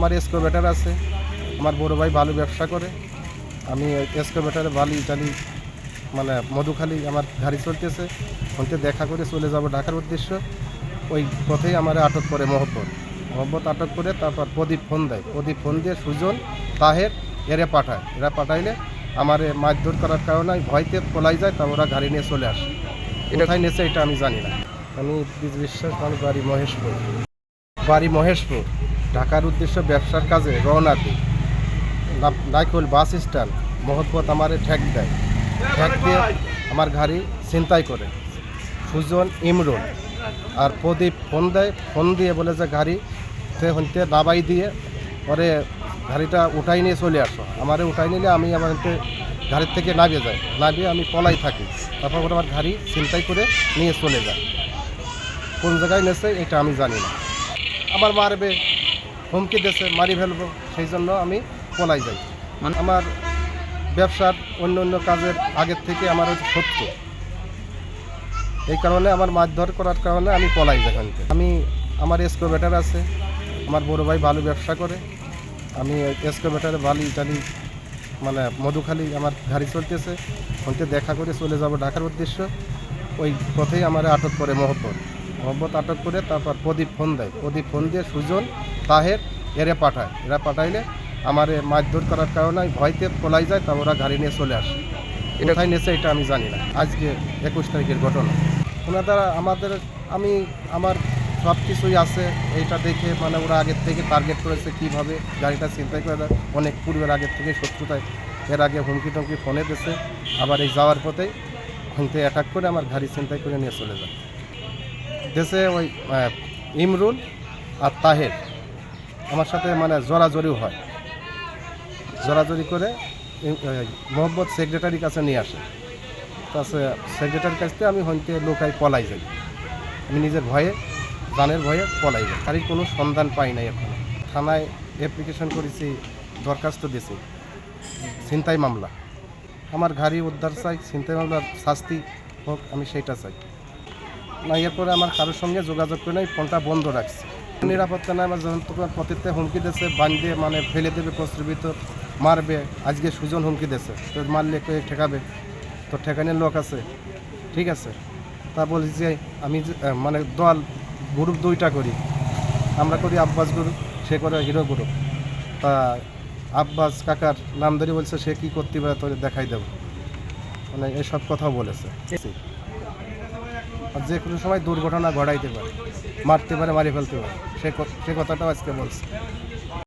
আমার এক্সকাভেটর আছে, আমার বড় ভাই ভালো ব্যবসা করে। আমি এক্সকাভেটরে বালি টালি মানে মধুখালী আমার গাড়ি চলতেছে, ওখানে দেখা করে চলে যাব ঢাকার উদ্দেশ্য। ওই পথেই আমার আটক করে মহব্বত আটক করে তারপর প্রদীপ ফোন দেয়, প্রদীপ ফোন দিয়ে সুজন তাহের এরা পাঠাইলে আমার মারধর করার কারণে আমি ভয়তে পলাই যায়, তা ওরা গাড়ি নিয়ে চলে আসে। কোথায় নেছে এটা আমি জানি না। আমি বিশ্বাস, আমার বাড়ি মহেশপুর ঢাকার উদ্দেশ্য ব্যবসার কাজে রওনা দিই। নাইকল বাস স্ট্যান্ড মহব্বত আমার ঠেক দেয়, ঠেক দিয়ে আমার গাড়ি ছিনতাই করে সুজন ইমরুল আর প্রদীপ ফোন দেয়, ফোন দিয়ে বলে যে গাড়ি হইতে নাবাই দিয়ে পরে গাড়িটা উঠাই নিয়ে চলে আসো। আমারে উঠাই নিলে আমি আমার গাড়ির থেকে নামিয়ে আমি পলাই থাকি। তারপর ওরা আমার গাড়ি ছিনতাই করে নিয়ে চলে যায়। কোন জায়গায় নেছে এটা আমি জানি না। আমার মারবে, হুমকি দিয়েছে, মারি ফেলবো, সেই জন্য আমি পলাই যাই। আমার ব্যবসার অন্য কাজের আগের থেকে আমার শত্রু, এই কারণে আমার মারধর করার কারণে আমি পলাই যাই। আমার এক্সকাভেটর আছে, আমার বড় ভাই ভালো ব্যবসা করে। আমি এক্সকাভেটরে বালি টালি মানে মধুখালী আমার গাড়ি চলতেছে, ওখানে দেখা করে চলে যাব ঢাকার উদ্দেশ্য। ওই পথেই আমার আটক করে মহব্বত আটক করে তারপর প্রদীপ ফোন দেয়, প্রদীপ ফোন দিয়ে সুজন তাহের এরা পাঠাইলে আমার মারধর করার কারণে আমি ভয়তে পলাই যায়, তা ওরা গাড়ি নিয়ে চলে আসে। কোথায় নেছে এটা আমি জানি না। আজকে 21 তারিখের ঘটনা। ওনারা আমার সব কিছুই আছে, এইটা দেখে মানে ওরা আগের থেকে টার্গেট করেছে কীভাবে গাড়িটা ছিনতাই করে দেয়। অনেক পূর্বের আগের থেকে শত্রুতায়, এর আগে হুমকি টমকি ফোনে দিয়েছে। আবার এই যাওয়ার পথেই ওখানে অ্যাটাক করে আমার গাড়ি ছিনতাই করে নিয়ে চলে যায়। দেশে ওই ইমরুল আর তাহের আমার সাথে মানে জোরাজোরিও হয়, জোরাজোরি করে মহব্বত সেক্রেটারির কাছে নিয়ে আসে। তাছাড়া সেক্রেটারির কাছ থেকে আমি হইতে লোকাই পলাই যাই। আমি নিজের জানের ভয়ে পলাই যাই। গাড়ির কোনো সন্ধান পাই নাই। এখন থানায় অ্যাপ্লিকেশন করেছি, দরখাস্ত দিয়েছি, ছিনতাই মামলা। আমার গাড়ি উদ্ধার চাই, ছিনতাই মামলার শাস্তি হোক, আমি সেইটা চাই না। এরপরে আমার কারোর সঙ্গে যোগাযোগ করে নাই, ফোনটা বন্ধ রাখছি। নিরাপত্তা নাই। আমার যখন তখন পতিতে হুমকি দিয়েছে, বাঁধে মানে ফেলে দেবে কষ্টের ভিতর, মারবে। আজকে সুজন হুমকি দিয়েছে, তো মারলে কে ঠেকাবে? তো ঠেকানোর লোক আছে, ঠিক আছে। তা বলছি যে আমি মানে দল গ্রুপ দুইটা করি, আমরা করি আব্বাস গ্রুপ, সে করে হিরো গ্রুপ। তা আব্বাস কাকার নাম ধরে বলছে সে কী করতে পারে তোরে দেখাই দেবো, মানে এসব কথাও বলেছে। আর যে কোনো সময় দুর্ঘটনা ঘটাইতে পারে, মারতে পারে, মারি ফেলতে পারে, সে কথাটাও আজকে বলছে।